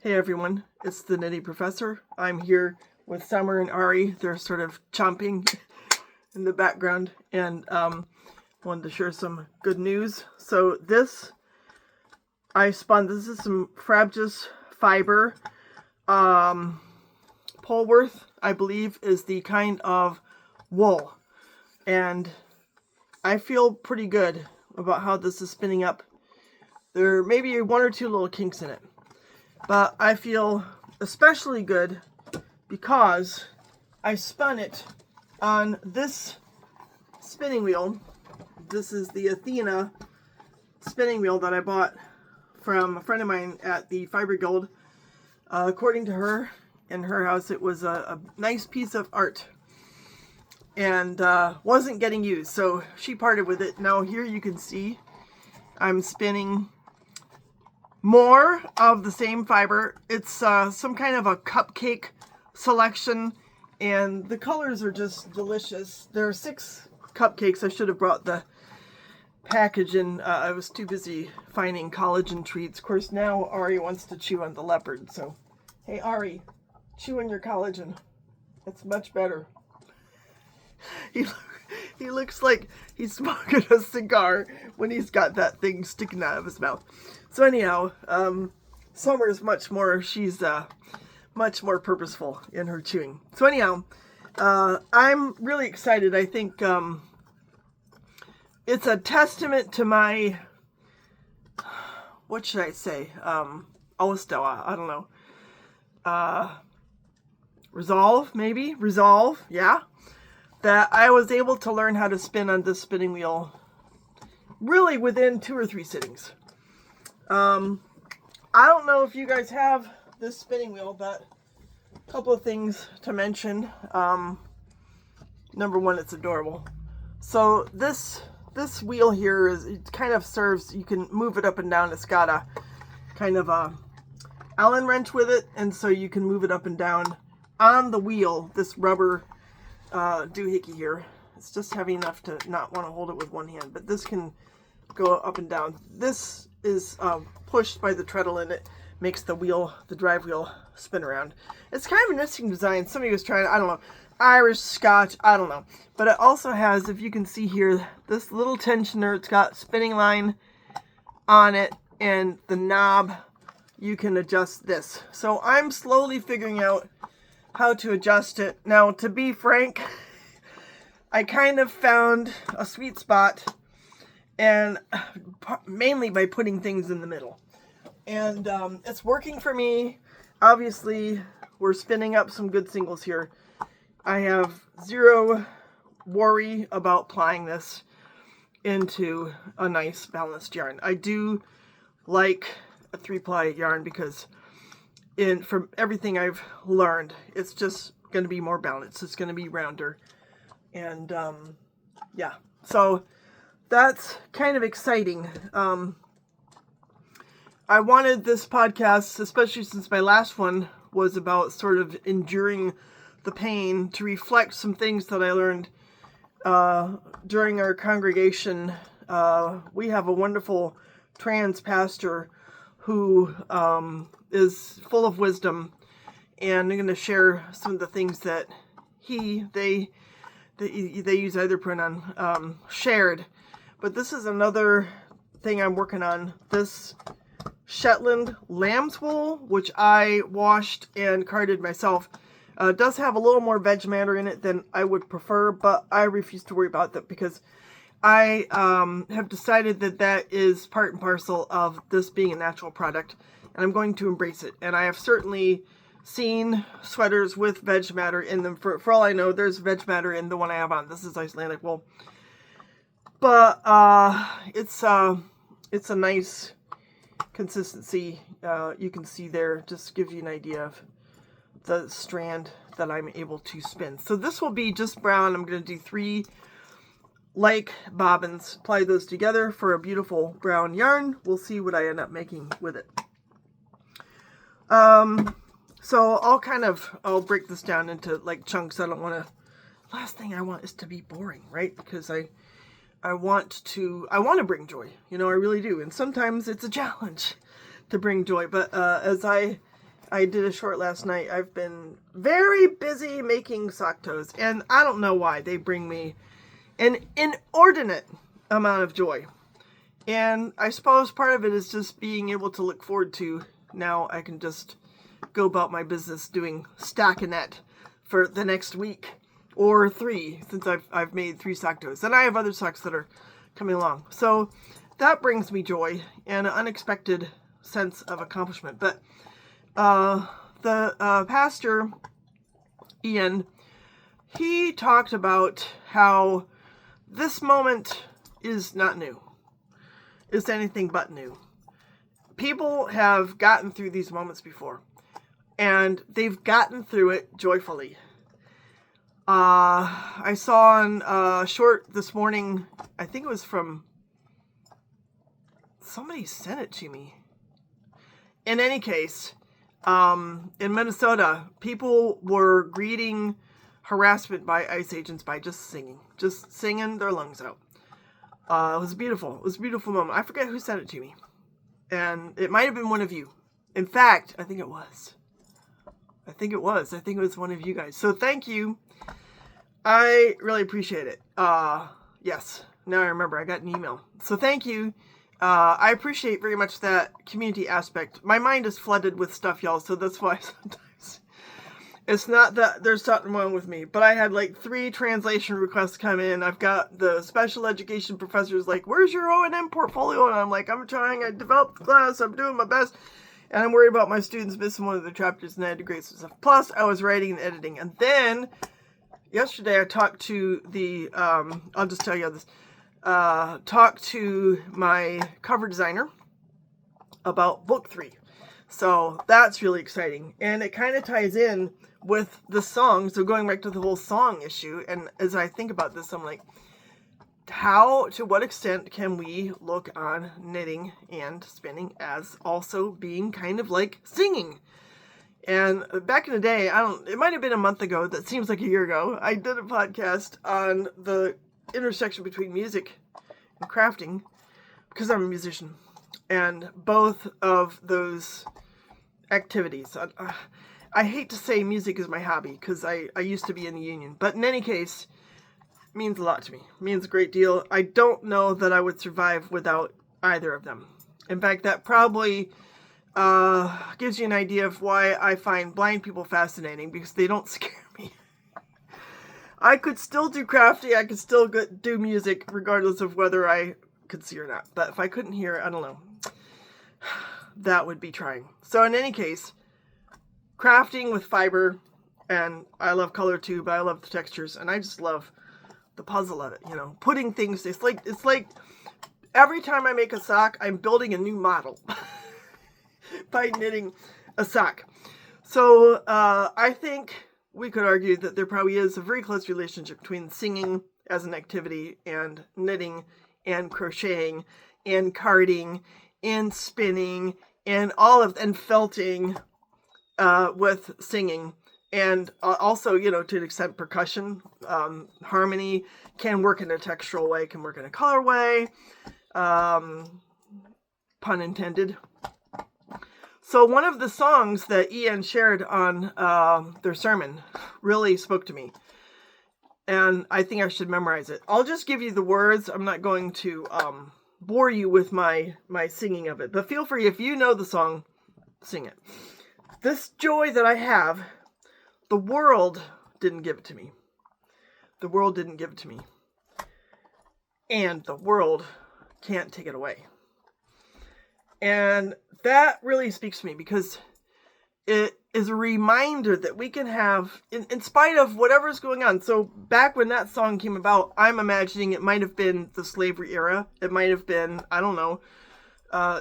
Hey everyone, it's the Nitty Professor. I'm here with Summer and Ari. They're sort of chomping in the background, and wanted to share some good news. So this is some Frabjous fiber. Polworth, I believe, is the kind of wool, and I feel pretty good about how this is spinning up. There may be one or two little kinks in it, but I feel especially good because I spun it on this spinning wheel. This is the Athena spinning wheel that I bought from a friend of mine at the Fiber Guild. According to her, in her house, it was a nice piece of art and wasn't getting used, so she parted with it. Now here you can see I'm spinning more of the same fiber. It's some kind of a cupcake selection, and the colors are just delicious. There are 6 cupcakes. I should have brought the package in. I was too busy finding collagen treats. Of course, now Ari wants to chew on the leopard, so hey Ari, chew on your collagen. It's much better. He looks like he's smoking a cigar when he's got that thing sticking out of his mouth. So anyhow, Summer's much more purposeful in her chewing. So anyhow, I'm really excited. I think it's a testament to my, what should I say, Ausdauer, I don't know, resolve, yeah, that I was able to learn how to spin on this spinning wheel really within 2 or 3 sittings. I don't know if you guys have this spinning wheel, but a couple of things to mention. Number one, it's adorable. So this wheel here it kind of serves, you can move it up and down. It's got a kind of a Allen wrench with it, and so you can move it up and down on the wheel. This rubber doohickey here, it's just heavy enough to not want to hold it with one hand, but this can go up and down. This is pushed by the treadle, and it makes the drive wheel spin around. It's kind of an interesting design. Somebody was trying, I don't know, Irish, Scotch, I don't know. But it also has, if you can see here, this little tensioner. It's got spinning line on it, and the knob, you can adjust this. So I'm slowly figuring out how to adjust it. Now, to be frank, I kind of found a sweet spot, and mainly by putting things in the middle. And it's working for me. Obviously, we're spinning up some good singles here. I have zero worry about plying this into a nice balanced yarn. I do like a 3-ply yarn because from everything I've learned, it's just going to be more balanced. It's going to be rounder. And yeah, so that's kind of exciting. I wanted this podcast, especially since my last one was about sort of enduring the pain, to reflect some things that I learned during our congregation. We have a wonderful trans pastor who is full of wisdom, and I'm going to share some of the things that they use either pronoun, shared. But this is another thing I'm working on. This Shetland lamb's wool, which I washed and carded myself, does have a little more veg matter in it than I would prefer, but I refuse to worry about that because I have decided that is part and parcel of this being a natural product, and I'm going to embrace it. And I have certainly seen sweaters with veg matter in them. For all I know, there's veg matter in the one I have on. This is Icelandic wool. But it's a nice consistency. You can see there, just gives you an idea of the strand that I'm able to spin. So this will be just brown. I'm going to do 3 like bobbins, apply those together for a beautiful brown yarn. We'll see what I end up making with it. So I'll break this down into like chunks. I don't want to, last thing I want is to be boring, right? Because I want to bring joy, I really do. And sometimes it's a challenge to bring joy. But as I I did a short last night. I've been very busy making sock toes, and I don't know why. They bring me an inordinate amount of joy. And I suppose part of it is just being able to look forward to now I can just go about my business doing stackinette for the next week or 3, since I've made 3 sock toes. And I have other socks that are coming along. So that brings me joy and an unexpected sense of accomplishment. But the pastor, Ian, he talked about how this moment is not new. It's anything but new. People have gotten through these moments before, and they've gotten through it joyfully. I saw on a short this morning, I think it was from, somebody sent it to me. In any case, in Minnesota, people were greeting harassment by ICE agents by just singing their lungs out. It was beautiful. It was a beautiful moment. I forget who sent it to me. And it might have been one of you. In fact, I think it was. I think it was one of you guys. So thank you. I really appreciate it. Yes. Now I remember. I got an email. So thank you. I appreciate very much that community aspect. My mind is flooded with stuff, y'all. So that's why sometimes it's not that there's something wrong with me, but I had like 3 translation requests come in. I've got the special education professors like, where's your O&M portfolio? And I'm like, I'm trying. I developed the class. I'm doing my best. And I'm worried about my students missing one of their chapters, and I had to grade some stuff. Plus, I was writing and editing. And then yesterday I talked to the, I'll just tell you this, talked to my cover designer about book 3. So that's really exciting. And it kind of ties in with the song. So going back to the whole song issue. And as I think about this, I'm like, to what extent can we look on knitting and spinning as also being kind of like singing? And back in the day, it might have been a month ago, that seems like a year ago, I did a podcast on the intersection between music and crafting, because I'm a musician. And both of those activities, I hate to say music is my hobby, because I used to be in the union. But in any case, it means a lot to me. It means a great deal. I don't know that I would survive without either of them. In fact, that probably gives you an idea of why I find blind people fascinating, because they don't scare me. I could still do crafting, I could still do music, regardless of whether I could see or not. But if I couldn't hear, I don't know. That would be trying. So in any case, crafting with fiber, and I love color too, but I love the textures, and I just love the puzzle of it, putting things, it's like every time I make a sock, I'm building a new model by knitting a sock. So I think we could argue that there probably is a very close relationship between singing as an activity and knitting and crocheting and carding and spinning and and felting with singing. And also, to an extent, percussion, harmony can work in a textural way, can work in a color way, pun intended. So one of the songs that Ian shared on their sermon really spoke to me. And I think I should memorize it. I'll just give you the words. I'm not going to bore you with my singing of it. But feel free, if you know the song, sing it. This joy that I have, the world didn't give it to me. The world didn't give it to me. And the world can't take it away. And that really speaks to me, because it is a reminder that we can have, in spite of whatever's going on. So back when that song came about, I'm imagining it might have been the slavery era. It might have been, I don't know,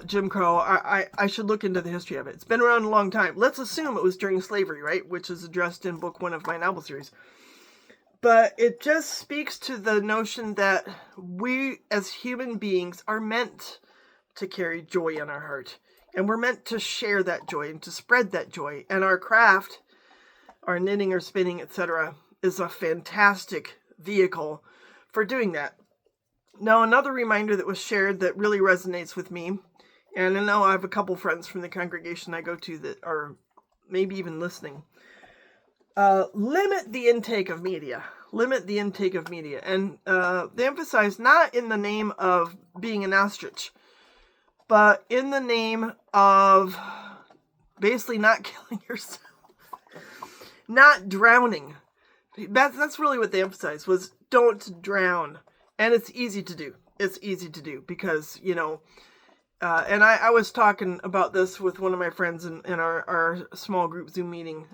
Jim Crow. I should look into the history of it. It's been around a long time. Let's assume it was during slavery, right? Which is addressed in book 1 of my novel series. But it just speaks to the notion that we as human beings are meant to carry joy in our heart. And we're meant to share that joy and to spread that joy. And our craft, our knitting or spinning, etc., is a fantastic vehicle for doing that. Now, another reminder that was shared that really resonates with me, and I know I have a couple friends from the congregation I go to that are maybe even listening. Limit the intake of media. Limit the intake of media. And they emphasize not in the name of being an ostrich, but in the name of basically not killing yourself, not drowning. That's really what they emphasized, was don't drown. And it's easy to do. It's easy to do because, and I was talking about this with one of my friends in our small group Zoom meeting.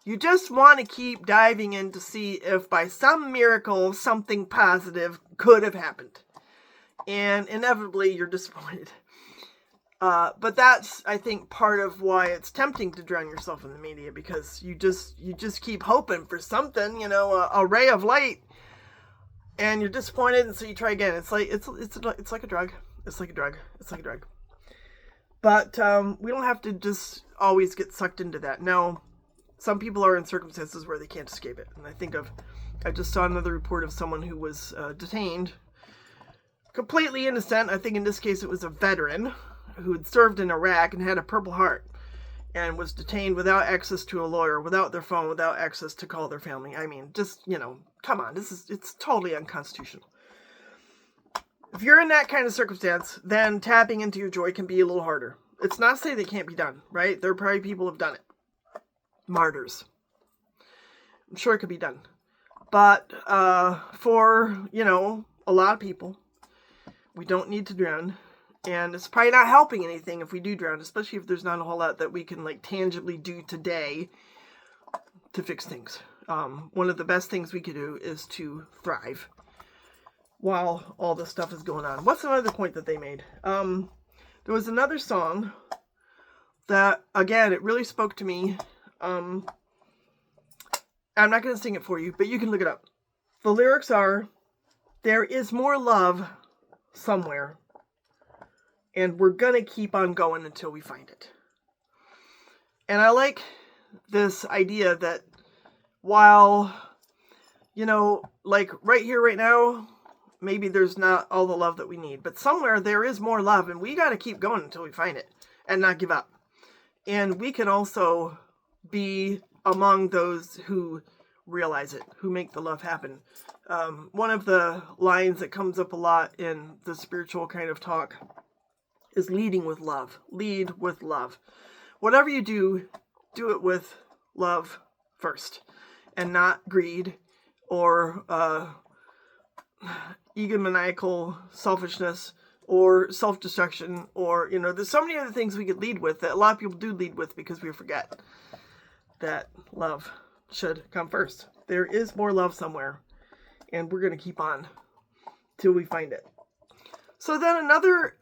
You just want to keep diving in to see if by some miracle something positive could have happened. And inevitably you're disappointed. But that's, I think, part of why it's tempting to drown yourself in the media, because you just keep hoping for something, a ray of light, and you're disappointed, and so you try again. It's like a drug. It's like a drug. But we don't have to just always get sucked into that. Now, some people are in circumstances where they can't escape it. And I just saw another report of someone who was detained, completely innocent. I think in this case it was a veteran who had served in Iraq and had a Purple Heart, and was detained without access to a lawyer, without their phone, without access to call their family. I mean, just, come on, it's totally unconstitutional. If you're in that kind of circumstance, then tapping into your joy can be a little harder. It's not to say they can't be done, right? There are probably people who have done it. Martyrs. I'm sure it could be done. But for, a lot of people, we don't need to drown. And it's probably not helping anything if we do drown, especially if there's not a whole lot that we can tangibly do today to fix things. One of the best things we could do is to thrive while all this stuff is going on. What's another point that they made? There was another song that, again, it really spoke to me. I'm not going to sing it for you, but you can look it up. The lyrics are, "There is more love somewhere, and we're going to keep on going until we find it." And I like this idea that while, right here, right now, maybe there's not all the love that we need, but somewhere there is more love, and we got to keep going until we find it and not give up. And we can also be among those who realize it, who make the love happen. One of the lines that comes up a lot in the spiritual kind of talk is leading with love. Lead with love. Whatever you do, do it with love first, and not greed or egomaniacal selfishness or self-destruction, or, there's so many other things we could lead with that a lot of people do lead with because we forget that love should come first. There is more love somewhere, and we're going to keep on till we find it. So then another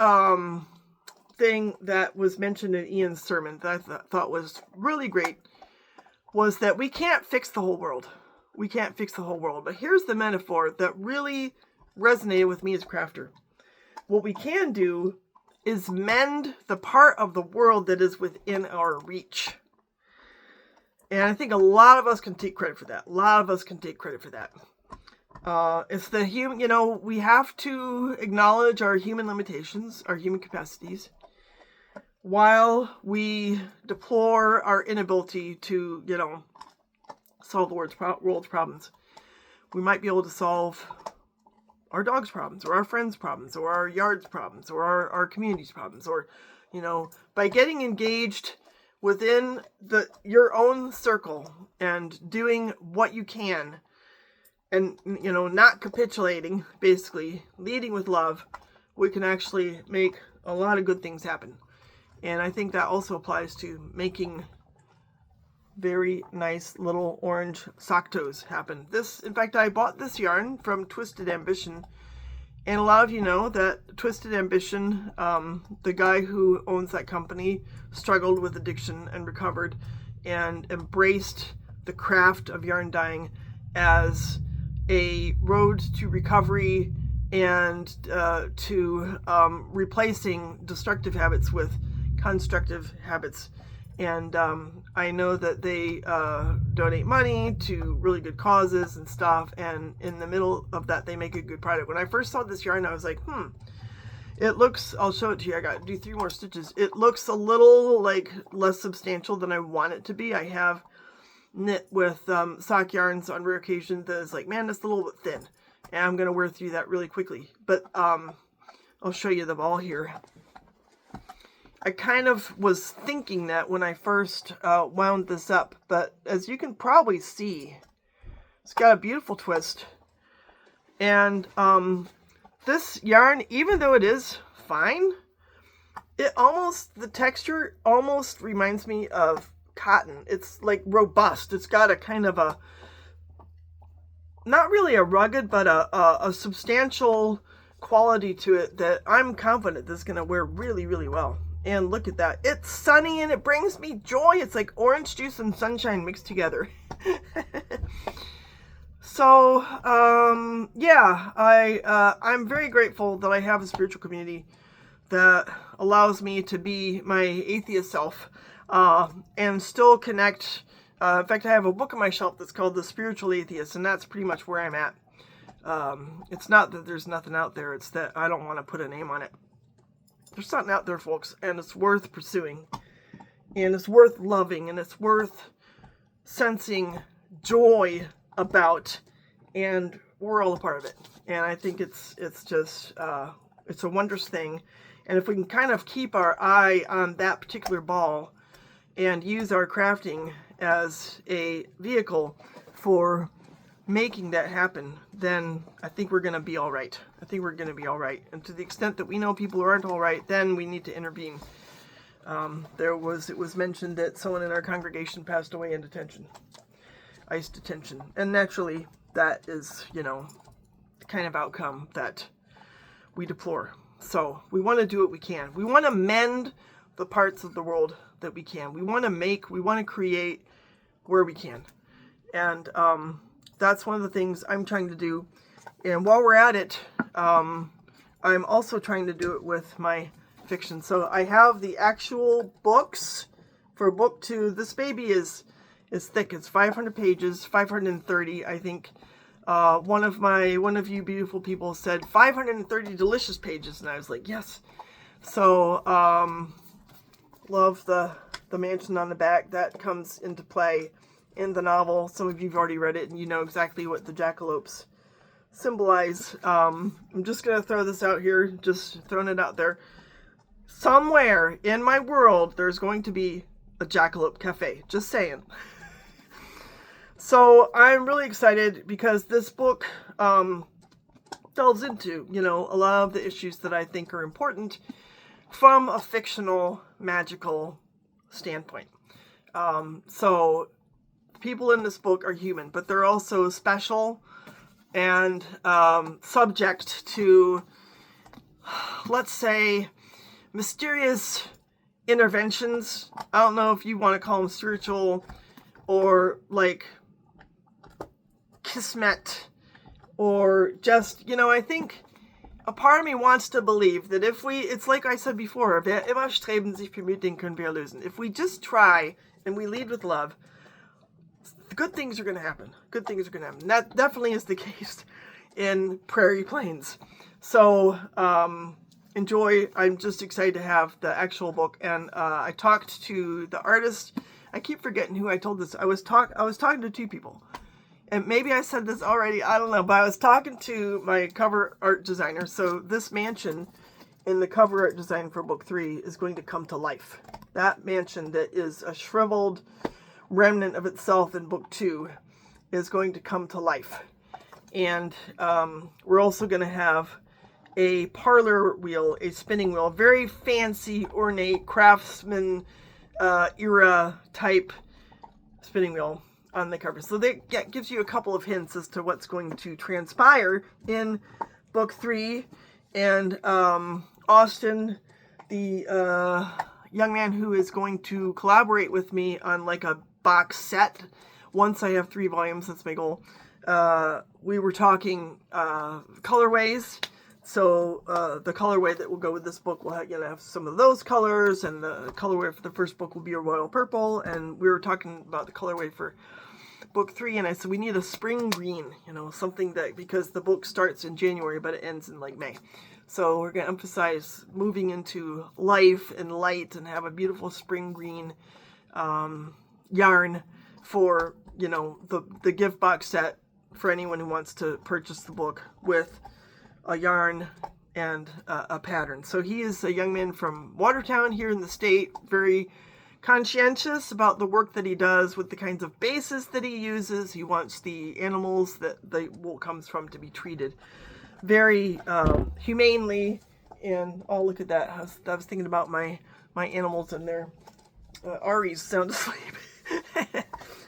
thing that was mentioned in Ian's sermon that I thought was really great was that we can't fix the whole world. We can't fix the whole world. But here's the metaphor that really resonated with me as a crafter. What we can do is mend the part of the world that is within our reach. And I think a lot of us can take credit for that. It's the human, we have to acknowledge our human limitations, our human capacities, while we deplore our inability to, solve the world's problems. We might be able to solve our dog's problems, or our friends' problems, or our yard's problems, or our community's problems, or, by getting engaged within your own circle and doing what you can, and, not capitulating, basically, leading with love, we can actually make a lot of good things happen. And I think that also applies to making very nice little orange sock toes happen. In fact, I bought this yarn from Twisted Ambition. And a lot of you know that Twisted Ambition, the guy who owns that company, struggled with addiction and recovered and embraced the craft of yarn dyeing as a road to recovery and to replacing destructive habits with constructive habits. And I know that they donate money to really good causes and stuff, and in the middle of that they make a good product. When I first saw this yarn, I was like, It looks, I'll show it to you. I got to do 3 more stitches. It looks a little like less substantial than I want it to be. I have knit with sock yarns on rare occasion that is like, man, that's a little bit thin. And I'm going to wear through that really quickly. But I'll show you the ball here. I kind of was thinking that when I first wound this up. But as you can probably see, it's got a beautiful twist. And this yarn, even though it is fine, the texture almost reminds me of cotton. It's like robust. It's got a kind of a, not really a rugged, but a substantial quality to it that I'm confident this is going to wear really, really well. And look at that. It's sunny and it brings me joy. It's like orange juice and sunshine mixed together. So, yeah, I'm very grateful that I have a spiritual community that allows me to be my atheist self, and still connect. In fact, I have a book on my shelf that's called The Spiritual Atheist, and that's pretty much where I'm at. It's not that there's nothing out there, it's that I don't want to put a name on it. There's something out there, folks, and it's worth pursuing, and it's worth loving, and it's worth sensing joy about, and we're all a part of it. And I think it's just it's a wondrous thing. And if we can kind of keep our eye on that particular ball and use our crafting as a vehicle for making that happen, then I think we're going to be all right. I think we're going to be all right. And to the extent that we know people who aren't all right, then we need to intervene. It was mentioned that someone in our congregation passed away in detention. ICE detention. And naturally, that is, the kind of outcome that we deplore. So we want to do what we can. We want to mend the parts of the world that we can. We want to create where we can. And that's one of the things I'm trying to do. And while we're at it, I'm also trying to do it with my fiction. So I have the actual books for book 2. This baby is thick. It's 500 pages, 530, I think. One of you beautiful people said 530 delicious pages, and I was like, yes. So, love the mansion on the back. That comes into play in the novel. Some of you have already read it, and you know exactly what the jackalopes symbolize. I'm just going to throw this out here, just throwing it out there. Somewhere in my world, there's going to be a jackalope cafe. Just saying. So I'm really excited because this book delves into, a lot of the issues that I think are important from a fictional, magical standpoint. So people in this book are human, but they're also special and subject to, let's say, mysterious interventions. I don't know if you want to call them spiritual or like kismet, or just, I think a part of me wants to believe that it's like I said before, wer immer streben sich bemüht, den können wir lösen. If we just try and we lead with love, good things are going to happen. Good things are going to happen. That definitely is the case in Prairie Plains. So, enjoy. I'm just excited to have the actual book. And I talked to the artist. I keep forgetting who I told this. I was talking to 2 people. And maybe I said this already, I don't know, but I was talking to my cover art designer. So this mansion in the cover art design for book 3 is going to come to life. That mansion that is a shriveled remnant of itself in book 2 is going to come to life. And we're also going to have a parlor wheel, a spinning wheel, very fancy, ornate, craftsman era type spinning wheel on the cover. So that gives you a couple of hints as to what's going to transpire in book 3. And Austin, the young man who is going to collaborate with me on like a box set, once I have 3 volumes, that's my goal. We were talking colorways. So the colorway that will go with this book will have some of those colors, and the colorway for the first book will be a royal purple. And we were talking about the colorway for book 3, and I said we need a spring green, something that, because the book starts in January but it ends in like May. So we're going to emphasize moving into life and light and have a beautiful spring green yarn for, you know, the gift box set for anyone who wants to purchase the book with a yarn and a pattern. So he is a young man from Watertown here in the state, very conscientious about the work that he does with the kinds of bases that he uses. He wants the animals that the wool comes from to be treated very humanely. And oh, look at that. I was thinking about my animals and their Ari's sound asleep.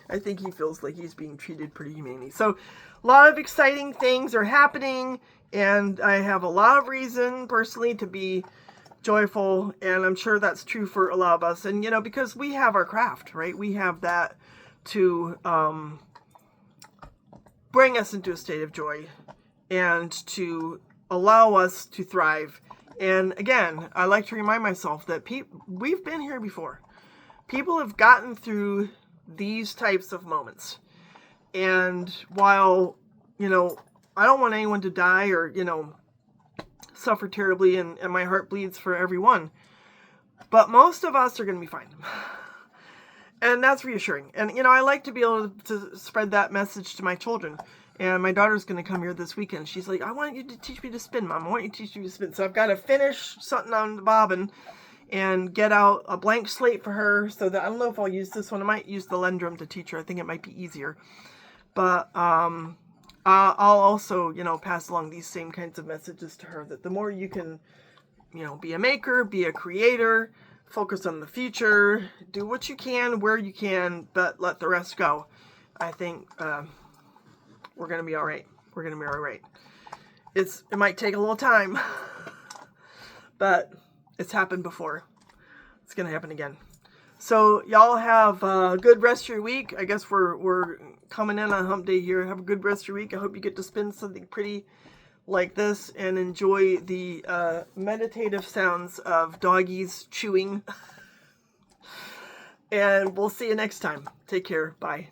I think he feels like he's being treated pretty humanely. So a lot of exciting things are happening, and I have a lot of reason personally to be joyful, and I'm sure that's true for a lot of us. And, you know, because we have our craft, right? We have that to bring us into a state of joy and to allow us to thrive. And again, I like to remind myself that we've been here before. People have gotten through these types of moments. And while, you know, I don't want anyone to die or, you know, suffer terribly, and my heart bleeds for everyone, but most of us are going to be fine. And that's reassuring. And, you know, I like to be able to spread that message to my children. And my daughter's going to come here this weekend. She's like, I want you to teach me to spin, Mom. I want you to teach me to spin. So I've got to finish something on the bobbin and get out a blank slate for her, so that I don't know if I'll use this one. I might use the Lendrum to teach her. I think it might be easier. But I'll also, you know, pass along these same kinds of messages to her, that the more you can, you know, be a maker, be a creator, focus on the future, do what you can, where you can, but let the rest go. I think we're going to be all right. We're going to be all right. It might take a little time, but it's happened before. It's going to happen again. So y'all have a good rest of your week. I guess we're coming in on hump day here. Have a good rest of your week. I hope you get to spin something pretty like this and enjoy the meditative sounds of doggies chewing. And we'll see you next time. Take care. Bye.